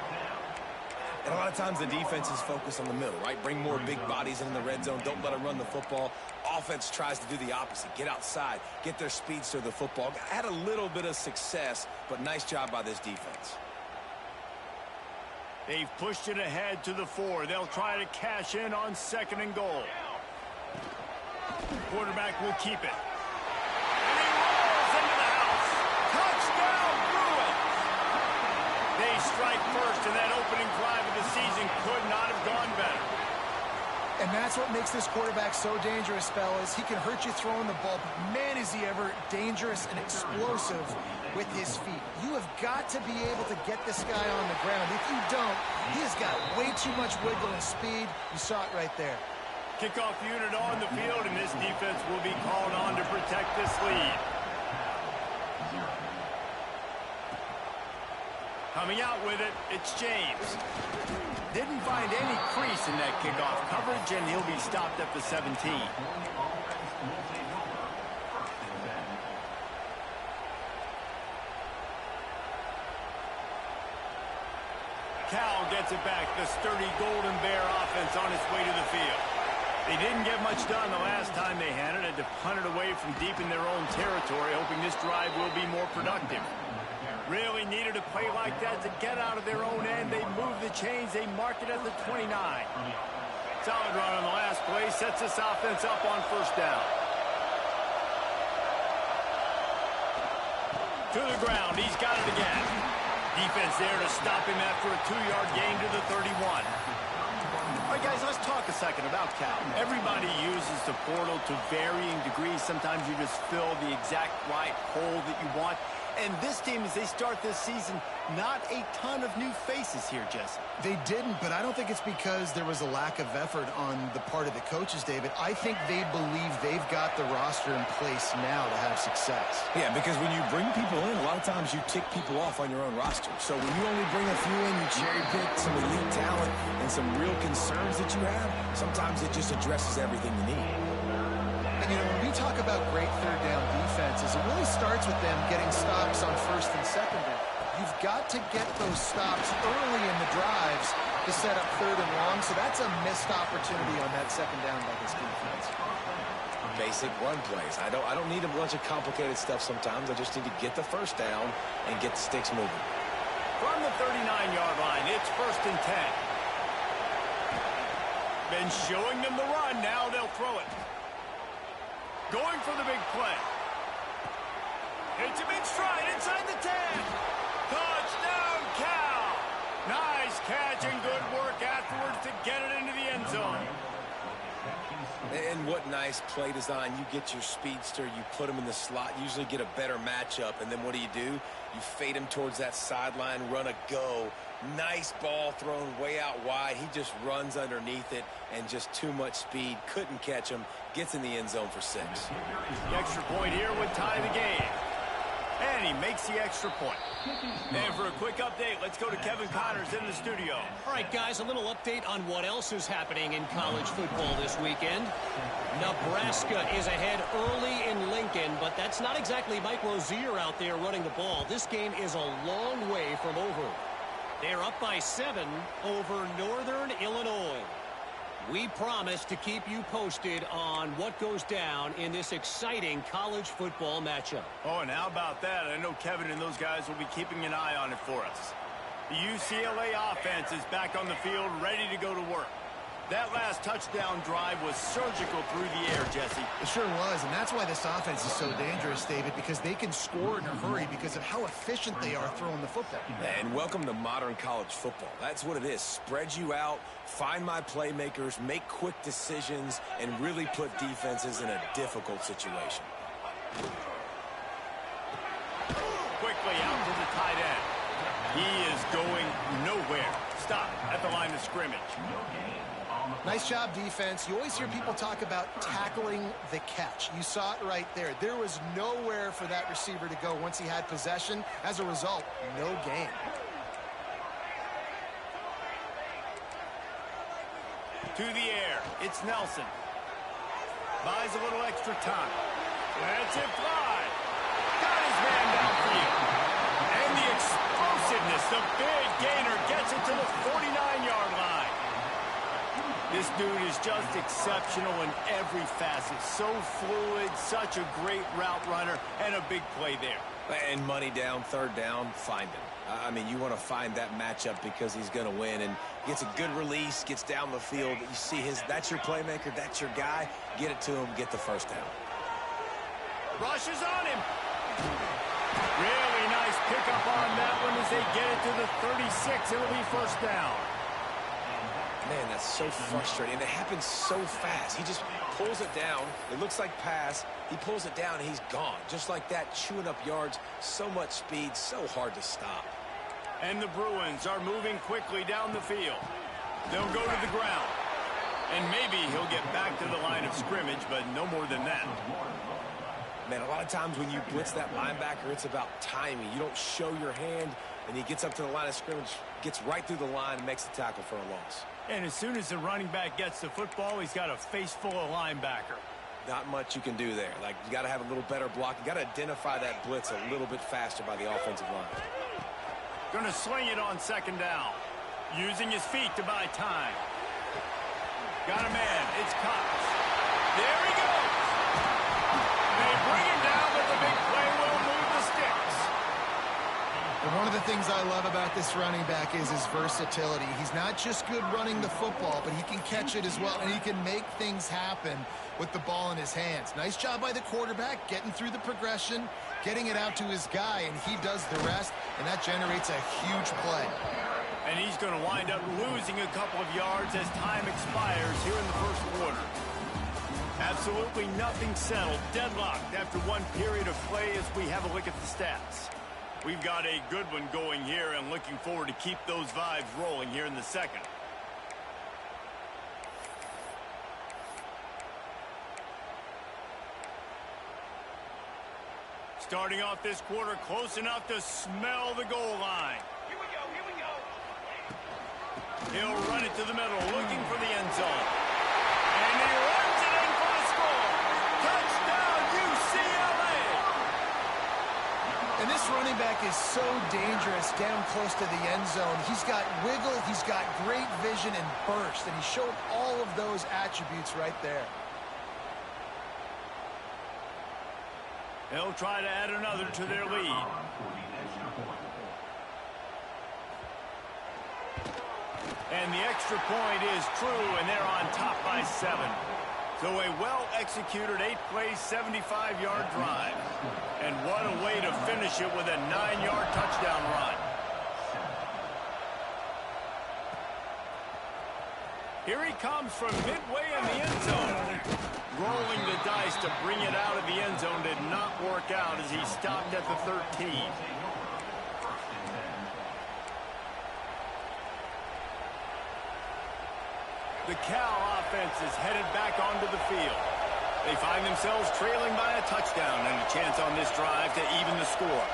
And a lot of times the defense is focused on the middle, right? Bring more big bodies in the red zone. Don't let them run the football. Offense tries to do the opposite. Get outside. Get their speedster the football. Had a little bit of success, but nice job by this defense. They've pushed it ahead to the 4. They'll try to cash in on 2nd and goal. Quarterback will keep it. And he rolls into the house. Touchdown, Bruins! They strike first, and that opening drive of the season could not have gone better. And that's what makes this quarterback so dangerous, fellas. He can hurt you throwing the ball, but man, is he ever dangerous and explosive with his feet. You have got to be able to get this guy on the ground. If you don't, he has got way too much wiggle and speed. You saw it right there. Kickoff unit on the field, and this defense will be called on to protect this lead. Coming out with it, it's James. Didn't find any crease in that kickoff coverage, and he'll be stopped at the 17. Cal gets it back. The sturdy Golden Bear offense on its way to the field. They didn't get much done the last time they had it. Had to punt it away from deep in their own territory, hoping this drive will be more productive. Really needed a play like that to get out of their own end. They move the chains. They mark it at the 29. Solid run on the last play. Sets this offense up on 1st down. To the ground. He's got it again. Defense there to stop him after a 2-yard gain to the 31. All right, guys, let's talk a second about Cal. Everybody uses the portal to varying degrees. Sometimes you just fill the exact right hole that you want. And this team, as they start this season, not a ton of new faces here, Jesse. They didn't, but I don't think it's because there was a lack of effort on the part of the coaches, David. I think they believe they've got the roster in place now to have success. Yeah, because when you bring people in, a lot of times you tick people off on your own roster. So when you only bring a few in, you cherry-pick some elite talent and some real concerns that you have, sometimes it just addresses everything you need. And, you know, when we talk about great third down defenses, it really starts with them getting stops on 1st and 2nd down. You've got to get those stops early in the drives to set up 3rd and long, so that's a missed opportunity on that 2nd down by this defense. Basic run plays. I don't need a bunch of complicated stuff sometimes. I just need to get the 1st down and get the sticks moving. From the 39-yard line, it's 1st and 10. Been showing them the run. Now they'll throw it. Going for the big play. It's a big stride inside the 10. Touchdown, Cal. Nice catch and good work afterwards to get it into the end zone. And what nice play design. You get your speedster, you put him in the slot, usually get a better matchup, and then what do? You fade him towards that sideline, run a go. Nice ball thrown way out wide. He just runs underneath it and just too much speed. Couldn't catch him. Gets in the end zone for 6. The extra point here would tie the game. And he makes the extra point. And for a quick update, let's go to Kevin Connors in the studio. All right, guys, a little update on what else is happening in college football this weekend. Nebraska is ahead early in Lincoln, but that's not exactly Mike Rozier out there running the ball. This game is a long way from over. They're up by 7 over Northern Illinois. We promise to keep you posted on what goes down in this exciting college football matchup. Oh, and how about that? I know Kevin and those guys will be keeping an eye on it for us. The UCLA offense is back on the field, ready to go to work. That last touchdown drive was surgical through the air, Jesse. It sure was, and that's why this offense is so dangerous, David, because they can score in a hurry because of how efficient they are throwing the football. And welcome to modern college football. That's what it is. Spread you out, find my playmakers, make quick decisions, and really put defenses in a difficult situation. Quickly out to the tight end. He is going nowhere. Stop at the line of scrimmage. Nice job, defense. You always hear people talk about tackling the catch. You saw it right there. There was nowhere for that receiver to go once he had possession. As a result, no gain. To the air. It's Nelson. Buys a little extra time. That's it fly. Got his man down. a big gainer. Gets it to the 49-yard line. This dude is just exceptional in every facet. So fluid, such a great route runner, and a big play there. And money down, third down, find him. I mean, you want to find that matchup because he's going to win. And gets a good release, gets down the field. You see that's your playmaker, that's your guy. Get it to him, get the first down. Rushes on him. Really nice pickup on that one as they get it to the 36. It'll be first down. Man, that's so frustrating. It happens so fast. He just pulls it down. It looks like pass. He pulls it down, and he's gone. Just like that, chewing up yards. So much speed, so hard to stop. And the Bruins are moving quickly down the field. They'll go to the ground. And maybe he'll get back to the line of scrimmage, but no more than that. Man, a lot of times when you blitz that linebacker, it's about timing. You don't show your hand, and he gets up to the line of scrimmage, gets right through the line, and makes the tackle for a loss. And as soon as the running back gets the football, he's got a face full of linebacker. Not much you can do there. Like, you got to have a little better block. You got to identify that blitz a little bit faster by the offensive line. Going to sling it on second down. Using his feet to buy time. Got a man. It's Cox. There he goes. They bring him down, but the big play will move the sticks. And one of the things I love about this running back is his versatility. He's not just good running the football, but he can catch it as well, and he can make things happen with the ball in his hands. Nice job by the quarterback, getting through the progression, getting it out to his guy, and he does the rest, and that generates a huge play. And he's going to wind up losing a couple of yards as time expires here in the first quarter. Absolutely nothing settled, deadlocked after one period of play as we have a look at the stats. We've got a good one going here and looking forward to keep those vibes rolling here in the second. Starting off this quarter close enough to smell the goal line. Here we go, here we go. He'll run it to the middle, looking for the end zone. And he runs it in for the score. Touchdown, UCLA! And this running back is so dangerous down close to the end zone. He's got wiggle, he's got great vision and burst, and he showed all of those attributes right there. They'll try to add another to their lead. And the extra point is true, and they're on top by 7. So a well-executed 8-play, 75-yard drive. And what a way to finish it with a 9-yard touchdown run. Here he comes from midway in the end zone. Rolling the dice to bring it out of the end zone did not work out as he stopped at the 13. The Cal offense is headed back onto the field. They find themselves trailing by a touchdown and a chance on this drive to even the score.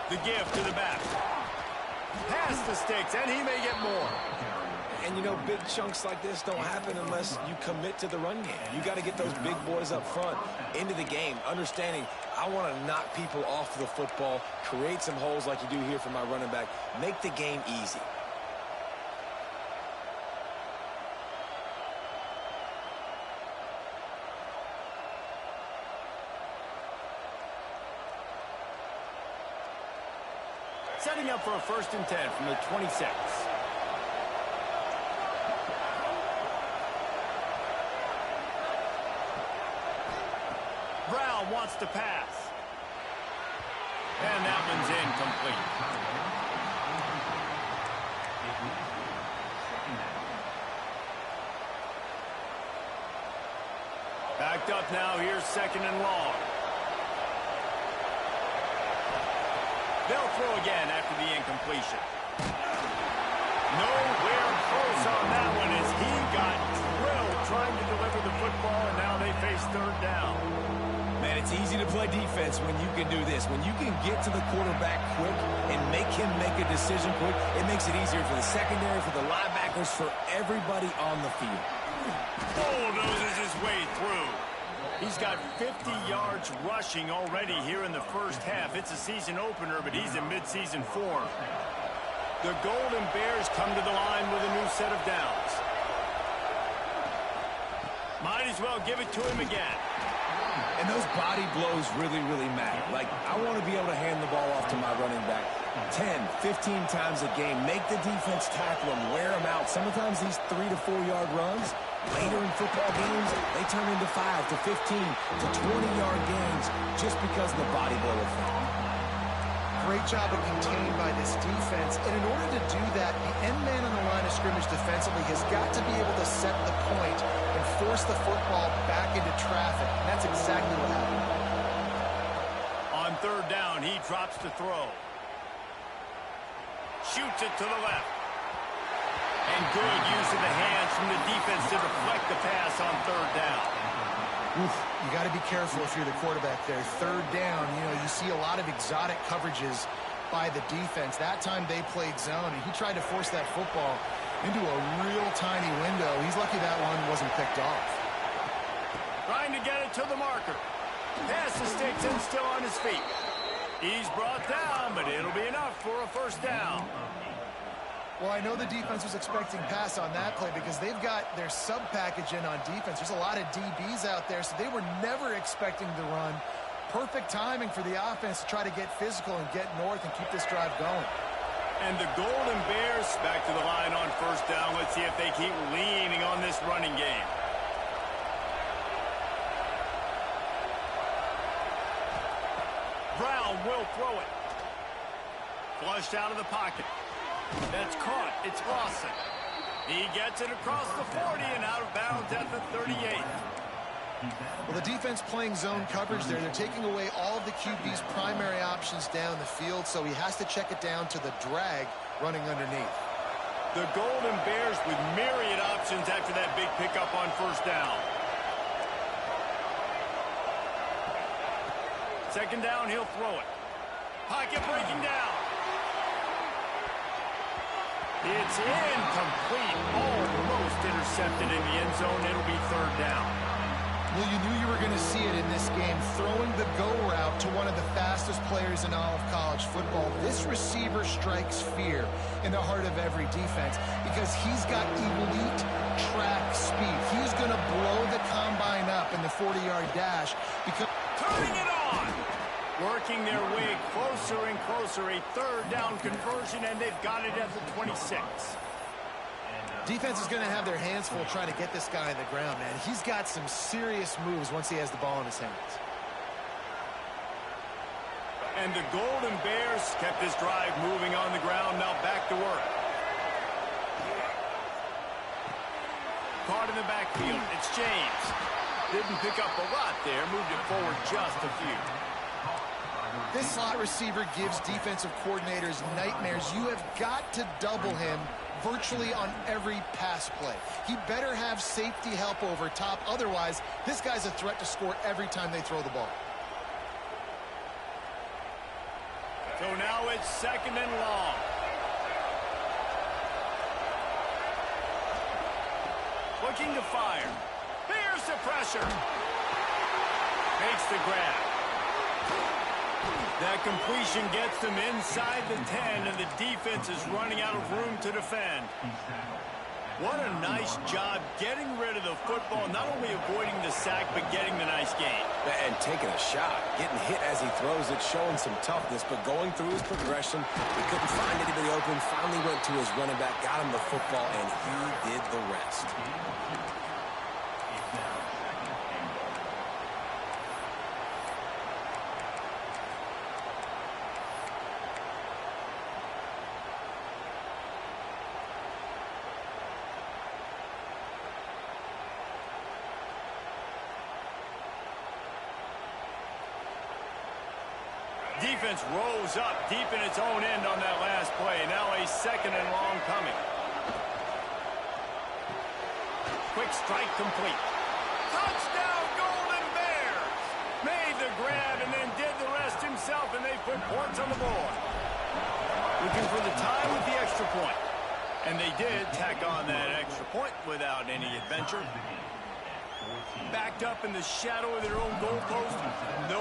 The give to the back. Past the sticks, and he may get more. And, you know, big chunks like this don't happen unless you commit to the run game. You got to get those big boys up front into the game, understanding I want to knock people off the football, create some holes like you do here for my running back, make the game easy. Setting up for a 1st and 10 from the 26. Brown wants to pass. And that one's incomplete. Backed up now, here's 2nd and long. They'll throw again after the incompletion. Nowhere close on that one as he got drilled trying to deliver the football, and now they face 3rd down. Man, it's easy to play defense when you can do this. When you can get to the quarterback quick and make him make a decision quick, it makes it easier for the secondary, for the linebackers, for everybody on the field. Bulldozes his way through. He's got 50 yards starts rushing already here in the first half. It's a season opener, but he's in midseason form. The Golden Bears come to the line with a new set of downs. Might as well give it to him again. And those body blows really, really matter. Like, I want to be able to hand the ball off to my running back 10, 15 times a game. Make the defense tackle him, wear him out. Sometimes these 3 to 4 yard runs, later in football games, they turn into 5 to 15 to 20-yard games just because of the body blow effect. Great job of contained by this defense. And in order to do that, the end man on the line of scrimmage defensively has got to be able to set the point and force the football back into traffic. And that's exactly what happened. On third down, he drops to throw. Shoots it to the left. And good use of the hands from the defense to deflect the pass on third down. Oof, you got to be careful if you're the quarterback there. Third down, you see a lot of exotic coverages by the defense. That time they played zone, and he tried to force that football into a real tiny window. He's lucky that one wasn't picked off. Trying to get it to the marker. Pass the sticks and still on his feet. He's brought down, but it'll be enough for a first down. Well, I know the defense was expecting pass on that play because they've got their sub-package in on defense. There's a lot of DBs out there, so they were never expecting the run. Perfect timing for the offense to try to get physical and get north and keep this drive going. And the Golden Bears back to the line on first down. Let's see if they keep leaning on this running game. Brown will throw it. Flushed out of the pocket. That's caught. It's Lawson. He gets it across the 40 and out of bounds at the 38. Well, the defense playing zone coverage there. They're taking away all of the QB's primary options down the field, so he has to check it down to the drag running underneath. The Golden Bears with myriad options after that big pickup on first down. Second down, he'll throw it. Pocket breaking down. It's incomplete, almost intercepted in the end zone. It'll be third down. Well, you knew you were going to see it in this game, throwing the go route to one of the fastest players in all of college football. This receiver strikes fear in the heart of every defense because he's got elite track speed. He's going to blow the combine up in the 40-yard dash because... Turning it on! Working their way closer and closer, a third down conversion, and they've got it at the 26. Defense is going to have their hands full trying to get this guy on the ground, man. He's got some serious moves once he has the ball in his hands. And the Golden Bears kept this drive moving on the ground, now back to work. Caught in the backfield, it's James. Didn't pick up a lot there, moved it forward just a few. This slot receiver gives defensive coordinators nightmares. You have got to double him virtually on every pass play. He better have safety help over top. Otherwise, this guy's a threat to score every time they throw the ball. So now it's second and long. Looking to fire. There's the pressure. Makes the grab. That completion gets them inside the 10, and the defense is running out of room to defend. What a nice job getting rid of the football, not only avoiding the sack, but getting the nice gain. And taking a shot, getting hit as he throws it, showing some toughness, but going through his progression, he couldn't find anybody open, finally went to his running back, got him the football, and he did the rest. Defense rose up deep in its own end on that last play. Now a second and long coming. Quick strike complete. Touchdown, Golden Bears! Made the grab and then did the rest himself, and they put points on the board. Looking for the tie with the extra point. And they did tack on that extra point without any adventure. Backed up in the shadow of their own goalpost. No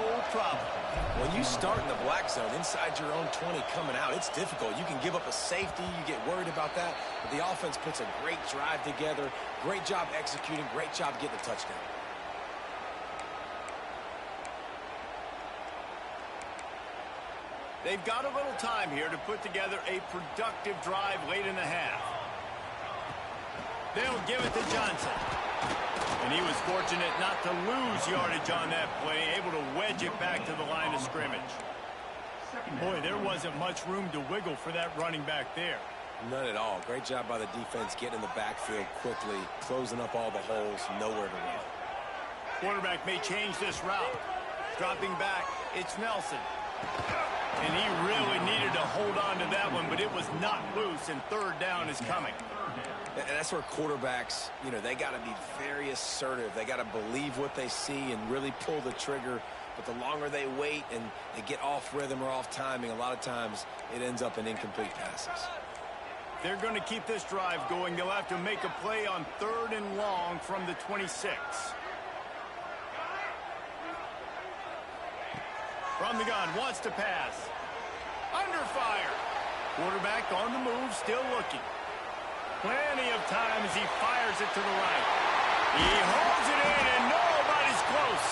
you start in the black zone inside your own 20 coming out, it's difficult. You can give up a safety. You get worried about that. But the offense puts a great drive together. Great job executing. Great job getting the touchdown. They've got a little time here to put together a productive drive late in the half. They'll give it to Johnson. And he was fortunate not to lose yardage on that play, able to wedge it back to the line of scrimmage. Boy, there wasn't much room to wiggle for that running back there. None at all. Great job by the defense getting in the backfield quickly, closing up all the holes, nowhere to run. Quarterback may change this route. Dropping back, it's Nelson. And he really needed to hold on to that one, but it was not loose, and third down is coming. And that's where quarterbacks, you know, they got to be very assertive. They got to believe what they see and really pull the trigger. But the longer they wait and they get off rhythm or off timing, a lot of times it ends up in incomplete passes. They're going to keep this drive going. They'll have to make a play on 3rd and long from the 26. From the gun, wants to pass. Under fire. Quarterback on the move, still looking. Plenty of time as he fires it to the right. He holds it in, and nobody's close.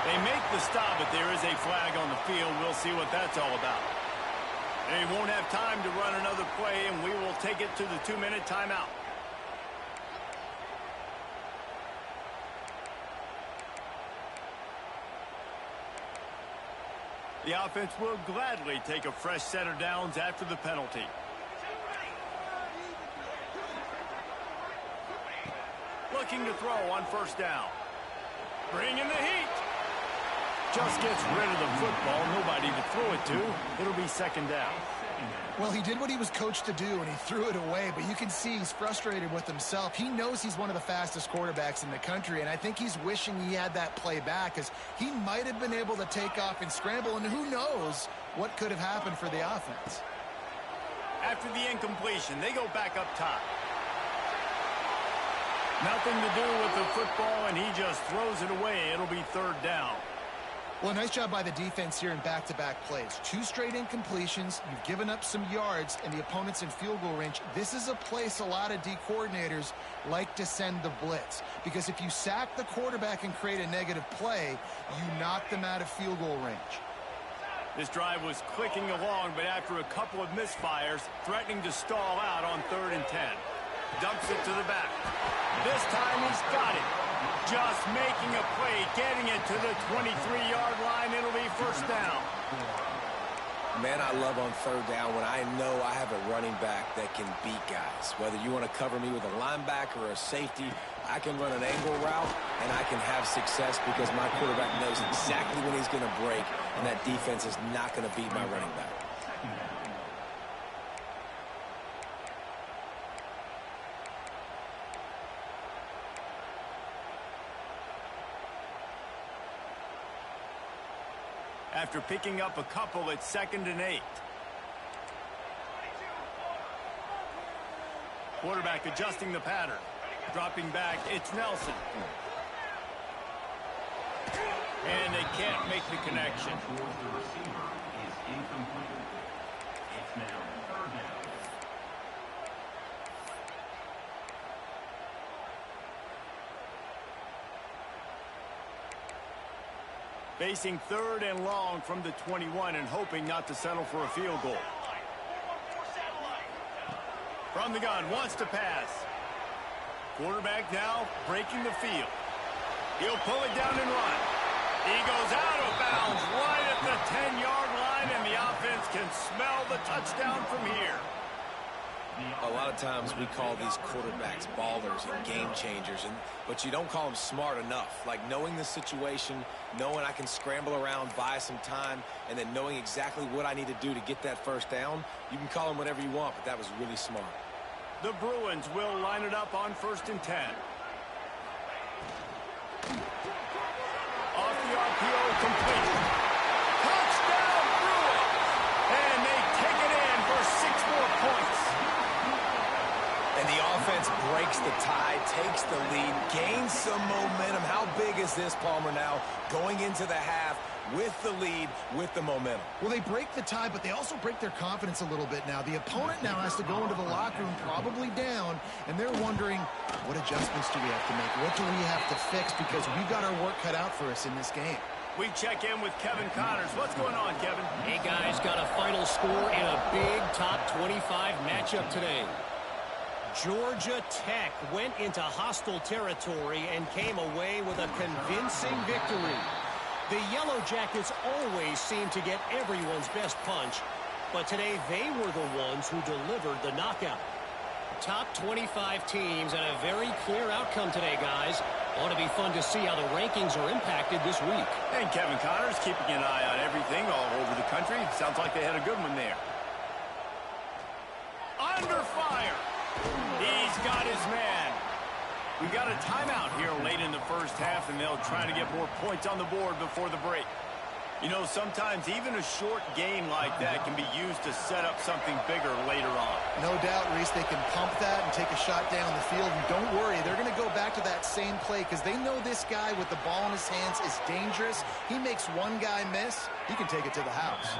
They make the stop, but there is a flag on the field. We'll see what that's all about. They won't have time to run another play, and we will take it to the 2-minute timeout. The offense will gladly take a fresh set of downs after the penalty. Looking to throw on 1st down. Bringing the heat. Just gets rid of the football. Nobody to throw it to. It'll be 2nd down. Well, he did what he was coached to do, and he threw it away. But you can see he's frustrated with himself. He knows he's one of the fastest quarterbacks in the country, and I think he's wishing he had that play back, because he might have been able to take off and scramble, and who knows what could have happened for the offense. After the incompletion, they go back up top. Nothing to do with the football, and he just throws it away. It'll be 3rd down. Well, nice job by the defense here in back-to-back plays. 2 straight incompletions. You've given up some yards, and the opponent's in field goal range. This is a place a lot of D coordinators like to send the blitz, because if you sack the quarterback and create a negative play, you knock them out of field goal range. This drive was clicking along, but after a couple of misfires, threatening to stall out on 3rd and 10. Dumps it to the back. This time he's got it. Just making a play, getting it to the 23-yard line. It'll be 1st down. Man, I love on 3rd down when I know I have a running back that can beat guys. Whether you want to cover me with a linebacker or a safety, I can run an angle route, and I can have success because my quarterback knows exactly when he's going to break, and that defense is not going to beat my running back. After picking up a couple at 2nd and 8. Quarterback adjusting the pattern. Dropping back, it's Nelson. And they can't make the connection. Facing 3rd and long from the 21 and hoping not to settle for a field goal. From the gun, wants to pass. Quarterback now breaking the field. He'll pull it down and run. He goes out of bounds right at the 10-yard line, and the offense can smell the touchdown from here. A lot of times we call these quarterbacks ballers and game changers, but you don't call them smart enough. Like knowing the situation, knowing I can scramble around, buy some time, and then knowing exactly what I need to do to get that 1st down. You can call them whatever you want, but that was really smart. The Bruins will line it up on 1st and 10. Off the RPO, complete. Touchdown, Bruins! And they take it in for 6 more points. And the offense breaks the tie, takes the lead, gains some momentum. How big is this, Palmer, now? Going into the half, with the lead, with the momentum. Well, they break the tie, but they also break their confidence a little bit now. The opponent now has to go into the locker room probably down, and they're wondering, what adjustments do we have to make? What do we have to fix? Because we've got our work cut out for us in this game. We check in with Kevin Connors. What's going on, Kevin? Hey, guys, got a final score in a big top 25 matchup today. Georgia Tech went into hostile territory and came away with a convincing victory. The Yellow Jackets always seem to get everyone's best punch, but today they were the ones who delivered the knockout. Top 25 teams and a very clear outcome today, guys. Ought to be fun to see how the rankings are impacted this week. And Kevin Connors keeping an eye on everything all over the country. Sounds like they had a good one there. Under fire. He's got his man. We got a timeout here late in the first half, and they'll try to get more points on the board before the break. You know, sometimes even a short game like that can be used to set up something bigger later on. No doubt, Reese, they can pump that and take a shot down the field. And don't worry, they're going to go back to that same play because they know this guy with the ball in his hands is dangerous. He makes one guy miss, he can take it to the house.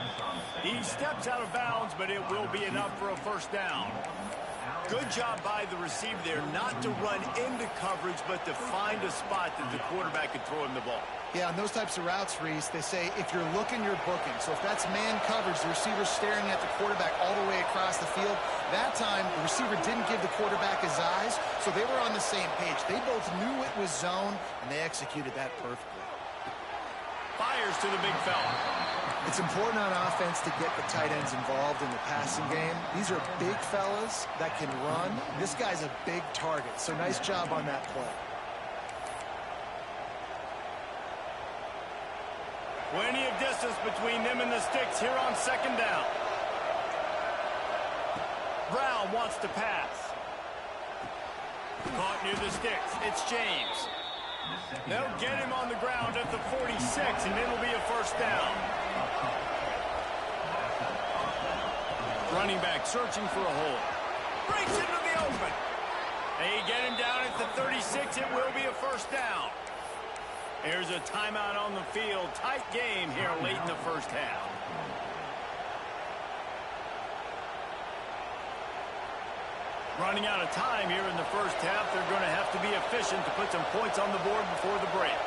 He steps out of bounds, but it will be enough for a first down. Good job by the receiver there not to run into coverage, but to find a spot that the quarterback could throw him the ball. Yeah, on those types of routes, Reese, they say if you're looking, you're booking. So if that's man coverage, the receiver's staring at the quarterback all the way across the field. That time, the receiver didn't give the quarterback his eyes, so they were on the same page. They both knew it was zone, and they executed that perfectly. Fires to the big fella. It's important on offense to get the tight ends involved in the passing game. These are big fellas that can run. This guy's a big target, so nice job on that play. Plenty of distance between them and the sticks here on second down. Brown wants to pass. Caught near the sticks. It's James. They'll get him on the ground at the 46, and it'll be a first down. Running back searching for a hole. Breaks into the open. They get him down at the 36. It will be a first down. Here's a timeout on the field. Tight game here late in the first half. Running out of time here in the first half. They're going to have to be efficient to put some points on the board before the break.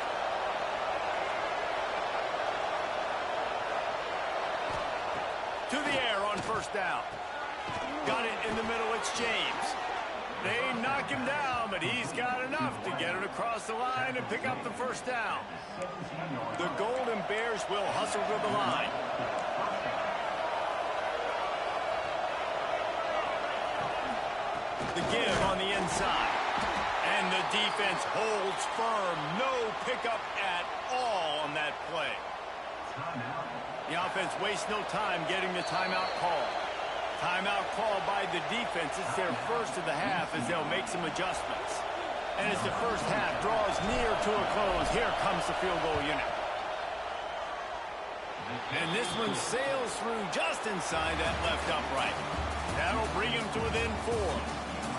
To the air on first down. Got it in the middle. It's James. They knock him down, but he's got enough to get it across the line and pick up the first down. The Golden Bears will hustle to the line. The give on the inside. And the defense holds firm. No pickup at all on that play. The offense wastes no time getting the timeout call. Timeout call by the defense. It's their first of the half as they'll make some adjustments. And as the first half draws near to a close, here comes the field goal unit. And this one sails through just inside that left upright. That'll bring him to within 4.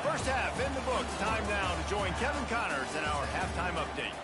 First half in the books. Time now to join Kevin Connors in our halftime update.